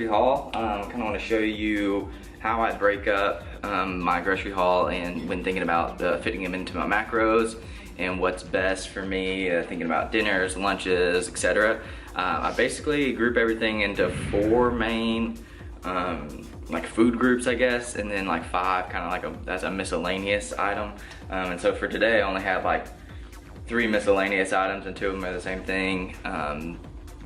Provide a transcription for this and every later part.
haul. Kind of want to show you how I break up my grocery haul and when thinking about fitting them into my macros and what's best for me, thinking about dinners, lunches, etc. I basically group everything into 4 main like food groups, I guess, and then like 5 kind of like as a miscellaneous item. And so for today I only have like 3 miscellaneous items and 2 of them are the same thing.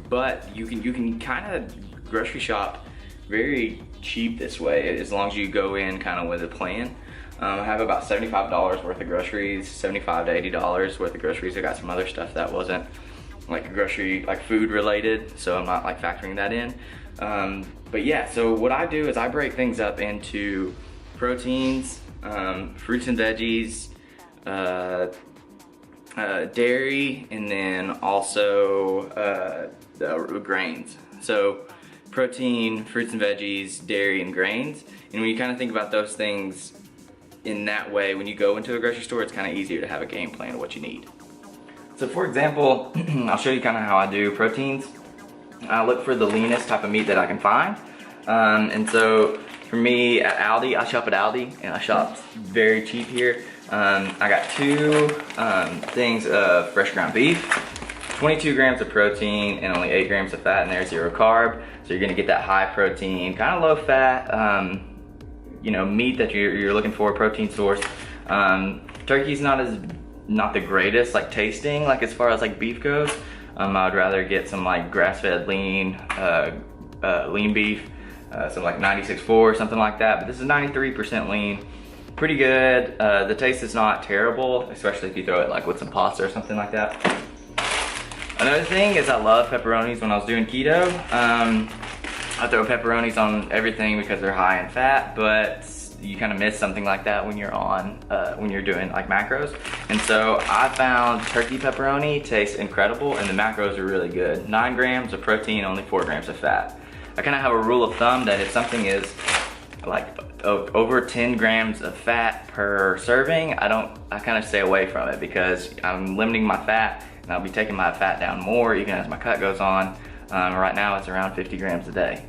But you can kind of grocery shop very cheap this way as long as you go in kind of with a plan. I have about $75 worth of groceries, $75 to $80 worth of groceries. I got some other stuff that wasn't like food related, so I'm not like factoring that in. But yeah, so what I do is I break things up into proteins, fruits and veggies, dairy, and then also grains. So protein, fruits and veggies, dairy, and grains. And when you kind of think about those things in that way, when you go into a grocery store, it's kind of easier to have a game plan of what you need. So for example, I'll show you kind of how I do proteins. I look for the leanest type of meat that I can find. And so for me at Aldi, I shop at Aldi and I shop very cheap here. I got 2 things of fresh ground beef, 22 grams of protein and only 8 grams of fat, and there's 0 carb. So you're gonna get that high protein, kind of low fat, you know, meat that you're looking for, protein source. Turkey's not the greatest like tasting, like as far as like beef goes. I would rather get some like grass-fed lean beef, some like 96.4 or something like that. But this is 93% lean, pretty good. The taste is not terrible, especially if you throw it like with some pasta or something like that. Another thing is I love pepperonis. When I was doing keto, I throw pepperonis on everything because they're high in fat, but you kind of miss something like that when you're on, when you're doing like macros. And so I found turkey pepperoni tastes incredible and the macros are really good. 9 grams of protein, only 4 grams of fat. I kind of have a rule of thumb that if something is like over 10 grams of fat per serving, I kind of stay away from it because I'm limiting my fat and I'll be taking my fat down more even as my cut goes on. Right now it's around 50 grams a day.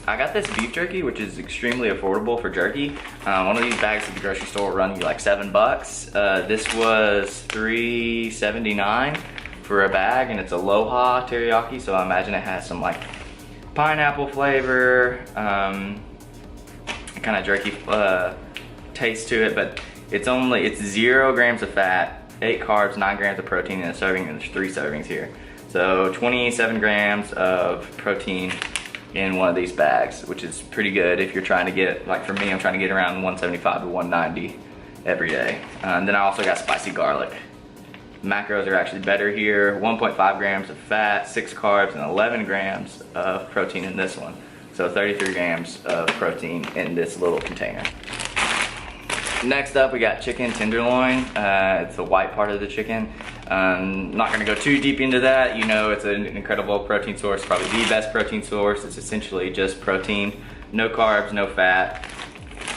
I got this beef jerky, which is extremely affordable for jerky. One of these bags at the grocery store will run you like $7. This was $3.79 for a bag, and it's Aloha teriyaki, so I imagine it has some like pineapple flavor, kind of jerky taste to it, but it's 0 grams of fat, 8 carbs, 9 grams of protein in a serving, and there's 3 servings here. So 27 grams of protein in one of these bags, which is pretty good if you're trying to get, like for me, I'm trying to get around 175 to 190 every day. And then I also got spicy garlic. Macros are actually better here. 1.5 grams of fat, 6 carbs, and 11 grams of protein in this one. So 33 grams of protein in this little container. Next up, we got chicken tenderloin. It's the white part of the chicken. Not gonna go too deep into that. You know, it's an incredible protein source, probably the best protein source. It's essentially just protein, no carbs, no fat.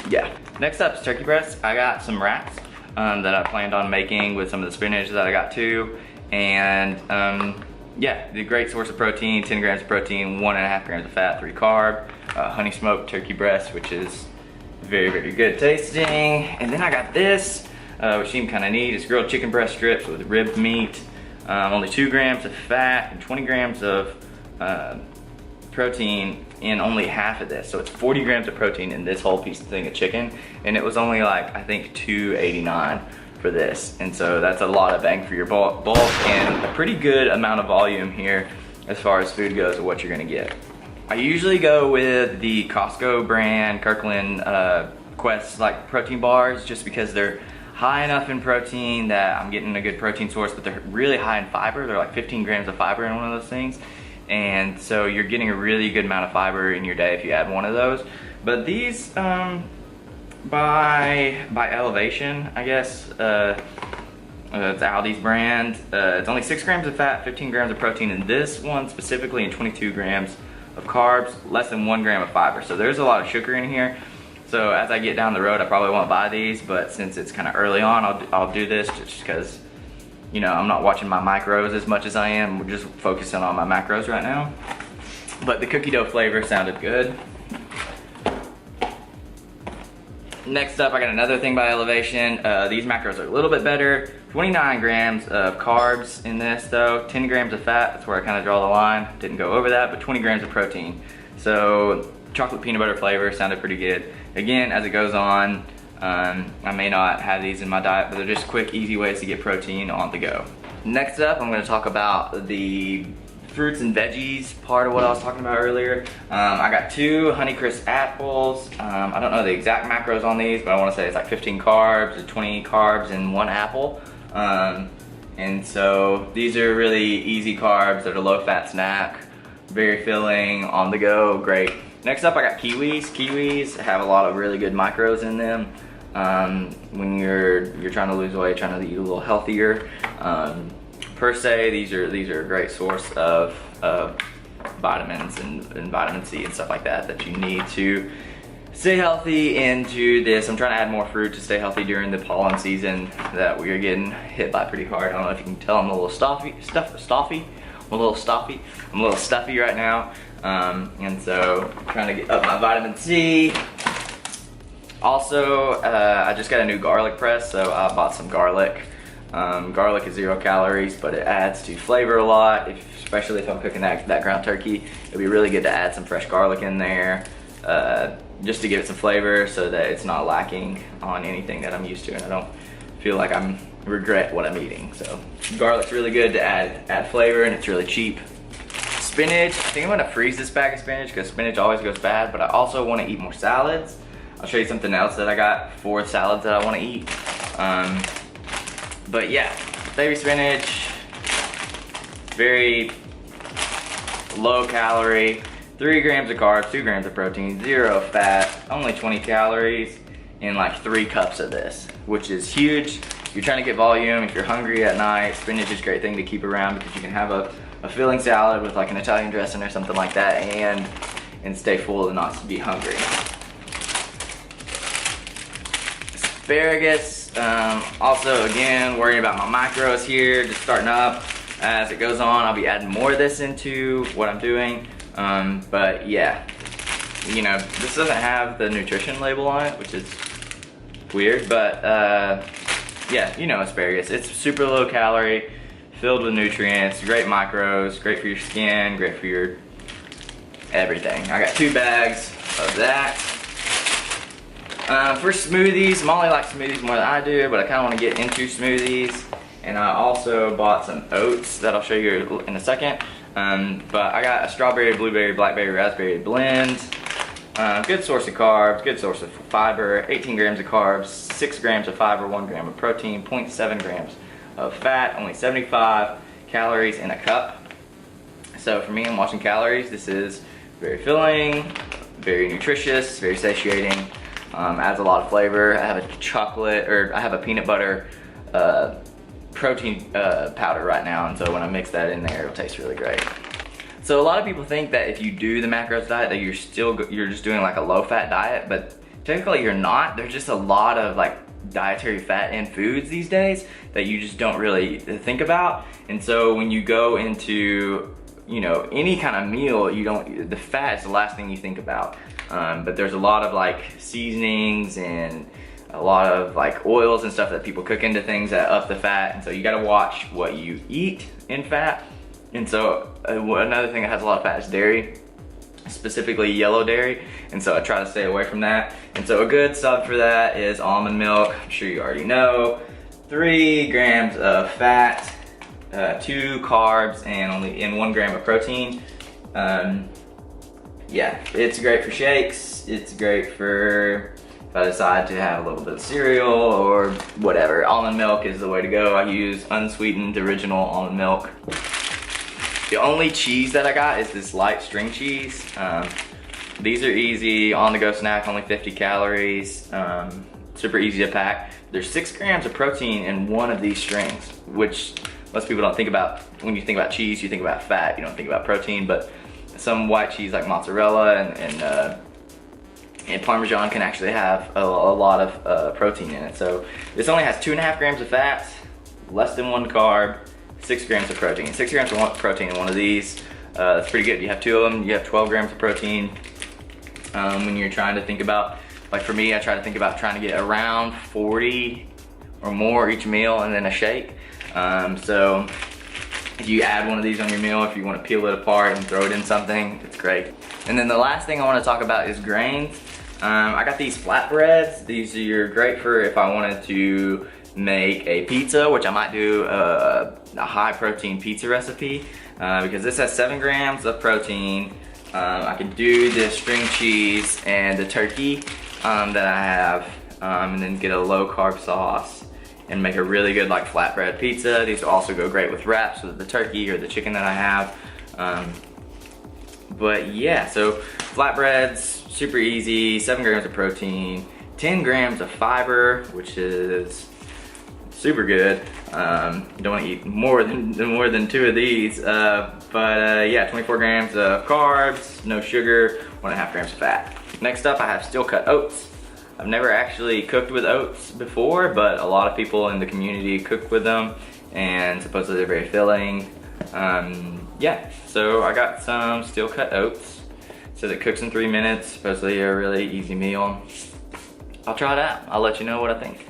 Yeah. Next up is turkey breast. I got some wraps that I planned on making with some of the spinach that I got too. And yeah, the great source of protein, 10 grams of protein, 1.5 grams of fat, 3 carb, honey smoked turkey breast, which is very, very good tasting. And then I got this, which seemed kind of neat. It's grilled chicken breast strips with ribbed meat, only 2 grams of fat and 20 grams of protein in only half of this. So it's 40 grams of protein in this whole thing of chicken, and it was only like, I think $2.89 for this. And so that's a lot of bang for your bulk and a pretty good amount of volume here as far as food goes of what you're gonna get. I usually go with the Costco brand Kirkland Quest like protein bars just because they're high enough in protein that I'm getting a good protein source, but they're really high in fiber. They're like 15 grams of fiber in one of those things. And so you're getting a really good amount of fiber in your day if you add one of those. But these, by Elevation, I guess, it's Aldi's brand. It's only 6 grams of fat, 15 grams of protein in this one specifically, and 22 grams of carbs, less than 1 gram of fiber. So there's a lot of sugar in here. So as I get down the road, I probably won't buy these, but since it's kind of early on, I'll do this just because, you know, I'm not watching my macros as much as I am. We're just focusing on my macros right now. but the cookie dough flavor sounded good. Next up, I got another thing by Elevation. These macros are a little bit better. 29 grams of carbs in this though, 10 grams of fat, that's where I kind of draw the line. Didn't go over that, but 20 grams of protein. So chocolate peanut butter flavor sounded pretty good. Again, as it goes on, I may not have these in my diet, but they're just quick, easy ways to get protein on the go. Next up, I'm gonna talk about the fruits and veggies part of what I was talking about earlier. I got 2 Honeycrisp apples. I don't know the exact macros on these, but I want to say it's like 15 carbs or 20 carbs in 1 apple. And so these are really easy carbs. They're a low-fat snack, very filling, on the go, great. Next up, I got kiwis. Kiwis have a lot of really good macros in them. When you're trying to lose weight, trying to eat a little healthier. Per se, these are a great source of vitamins and vitamin C and stuff like that you need to stay healthy into this. I'm trying to add more fruit to stay healthy during the pollen season that we are getting hit by pretty hard. I don't know if you can tell I'm a little stuffy. I'm a little stuffy right now. And so trying to get up my vitamin C. Also, I just got a new garlic press, so I bought some garlic. Garlic is 0 calories, but it adds to flavor a lot, especially if I'm cooking that ground turkey. It'd be really good to add some fresh garlic in there, just to give it some flavor so that it's not lacking on anything that I'm used to, and I don't feel like I'm regret what I'm eating. So garlic's really good to add flavor, and it's really cheap. Spinach, I think I'm gonna freeze this bag of spinach because spinach always goes bad, but I also wanna eat more salads. I'll show you something else that I got for salads that I wanna eat. But yeah, baby spinach, very low calorie, 3 grams of carbs, 2 grams of protein, 0 fat, only 20 calories, and like 3 cups of this, which is huge. If you're trying to get volume, if you're hungry at night, spinach is a great thing to keep around because you can have a filling salad with like an Italian dressing or something like that and stay full and not be hungry. Asparagus. Also, again, worrying about my macros here, just starting up. As it goes on, I'll be adding more of this into what I'm doing. But yeah, you know, this doesn't have the nutrition label on it, which is weird, but yeah, you know asparagus. It's super low calorie, filled with nutrients, great macros, great for your skin, great for your everything. I got 2 bags of that. For smoothies, Molly likes smoothies more than I do, but I kind of want to get into smoothies. And I also bought some oats that I'll show you in a second. But I got a strawberry, blueberry, blackberry, raspberry blend. Good source of carbs, good source of fiber, 18 grams of carbs, 6 grams of fiber, 1 gram of protein, 0.7 grams of fat, only 75 calories in a cup. So for me, I'm watching calories. This is very filling, very nutritious, very satiating. Adds a lot of flavor. I have a peanut butter protein powder right now, and so when I mix that in there, it'll taste really great. So a lot of people think that if you do the macros diet that you're just doing like a low-fat diet, but technically you're not. There's just a lot of like dietary fat in foods these days that you just don't really think about. And so when you go into, you know, any kind of meal, the fat is the last thing you think about. But there's a lot of like seasonings and a lot of like oils and stuff that people cook into things that up the fat, and so you gotta watch what you eat in fat. And so another thing that has a lot of fat is dairy, specifically yellow dairy, and so I try to stay away from that. And so a good sub for that is almond milk. I'm sure you already know. 3 grams of fat, 2 carbs, and 1 gram of protein. Yeah, it's great for shakes. It's great for if I decide to have a little bit of cereal or whatever. Almond milk is the way to go. I use unsweetened original almond milk. The only cheese that I got is this light string cheese. These are easy, on-the-go snack, only 50 calories. Super easy to pack. There's 6 grams of protein in one of these strings, which most people don't think about. When you think about cheese, you think about fat, you don't think about protein, but some white cheese like mozzarella and Parmesan can actually have a lot of protein in it. So this only has 2.5 grams of fat, less than 1 carb, 6 grams of protein. 6 grams of protein in one of these. That's pretty good. You have 2 of them, you have 12 grams of protein. When you're trying to think about, like for me, I try to think about trying to get around 40 or more each meal and then a shake. So if you add one of these on your meal, if you want to peel it apart and throw it in something, it's great. And then the last thing I want to talk about is grains. I got these flatbreads. These are great for if I wanted to make a pizza, which I might do a high protein pizza recipe because this has 7 grams of protein. I can do the string cheese and the turkey that I have, and then get a low carb sauce and make a really good like flatbread pizza. These will also go great with wraps with the turkey or the chicken that I have. But yeah, so flatbreads, super easy, 7 grams of protein, 10 grams of fiber, which is super good. You don't want to eat more than 2 of these, but yeah, 24 grams of carbs, no sugar, 1.5 grams of fat. Next up, I have steel cut oats. I've never actually cooked with oats before, but a lot of people in the community cook with them, and supposedly they're very filling. Yeah, so I got some steel cut oats. It says it cooks in 3 minutes, supposedly a really easy meal. I'll try it out. I'll let you know what I think.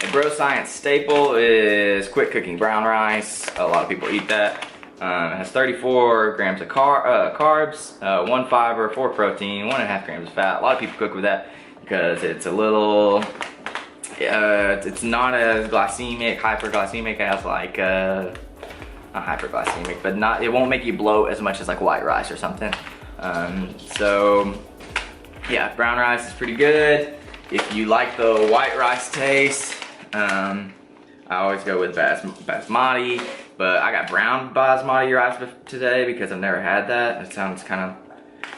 A Bro Science staple is quick cooking brown rice. A lot of people eat that. It has 34 grams of carbs, 1 fiber, 4 protein, 1.5 grams of fat. A lot of people cook with that because it's a little, it's not as glycemic, hyperglycemic as like, not hyperglycemic, but it won't make you bloat as much as like white rice or something. So yeah, brown rice is pretty good. If you like the white rice taste, I always go with basmati, but I got brown basmati rice today because I've never had that. It sounds kind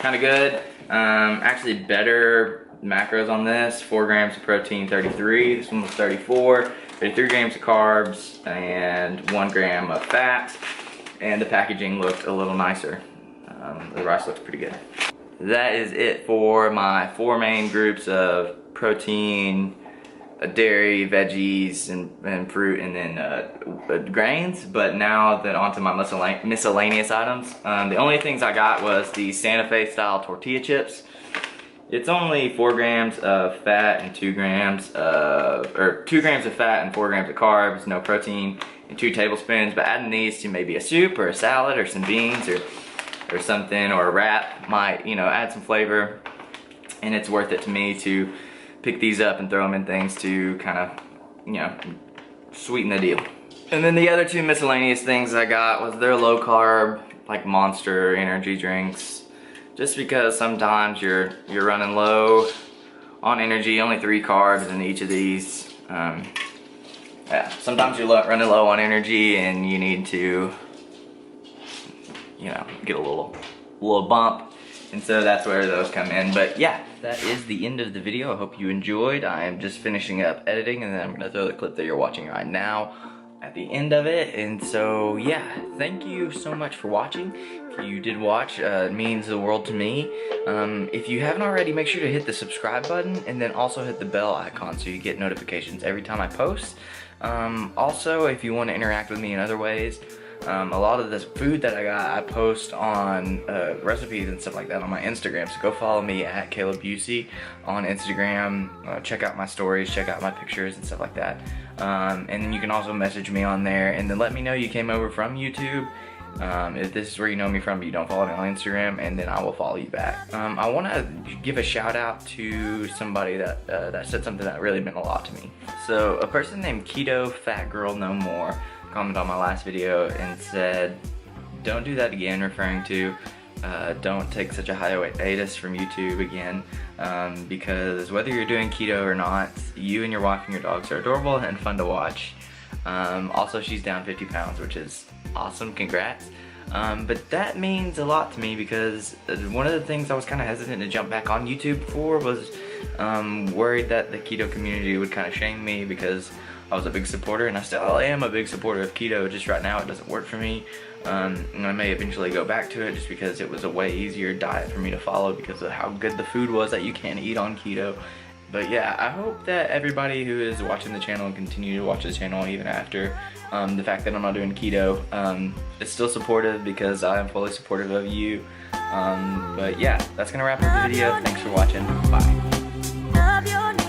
of good. Actually better macros on this, 4 grams of protein, 33. This one was 34, 33 grams of carbs, and 1 gram of fat. And the packaging looked a little nicer. The rice looks pretty good. That is it for my 4 main groups of protein, dairy, veggies, and fruit, and then grains. But now then onto my miscellaneous items. The only things I got was the Santa Fe style tortilla chips. It's only 4 grams of fat and 2 grams of, or 2 grams of fat and 4 grams of carbs, no protein, and 2 tablespoons. But adding these to maybe a soup or a salad or some beans or something, or a wrap might, you know, add some flavor. And it's worth it to me to pick these up and throw them in things to kind of, you know, sweeten the deal. And then the other 2 miscellaneous things I got was their low carb, like Monster energy drinks. Just because sometimes you're running low on energy, only 3 carbs in each of these. Yeah, sometimes you're running low on energy and you need to, you know, get a little bump. And so that's where those come in. But yeah, that is the end of the video. I hope you enjoyed. I am just finishing up editing, and then I'm gonna throw the clip that you're watching right now at the end of it. And so yeah, thank you so much for watching. If you did watch, it means the world to me. If you haven't already, make sure to hit the subscribe button and then also hit the bell icon so you get notifications every time I post. Also, if you want to interact with me in other ways, a lot of this food that I got, I post on recipes and stuff like that on my Instagram. So go follow me at Caleb Busey on Instagram. Check out my stories, check out my pictures and stuff like that. And then you can also message me on there, and then let me know you came over from YouTube. If this is where you know me from, but you don't follow me on Instagram, and then I will follow you back. I want to give a shout out to somebody that said something that really meant a lot to me. So a person named Keto Fat Girl No More commented on my last video and said, "Don't do that again," referring to don't take such a hiatus from YouTube again, because whether you're doing keto or not, you and your wife and your dogs are adorable and fun to watch. Also, she's down 50 pounds, which is awesome, congrats. But that means a lot to me because one of the things I was kind of hesitant to jump back on YouTube for was worried that the keto community would kind of shame me because I was a big supporter, and I still am a big supporter of keto. Just right now it doesn't work for me, and I may eventually go back to it just because it was a way easier diet for me to follow because of how good the food was that you can eat on keto. But yeah, I hope that everybody who is watching the channel and continue to watch the channel even after the fact that I'm not doing keto is still supportive, because I am fully supportive of you. But yeah, that's gonna wrap up the video. Thanks for watching. Bye.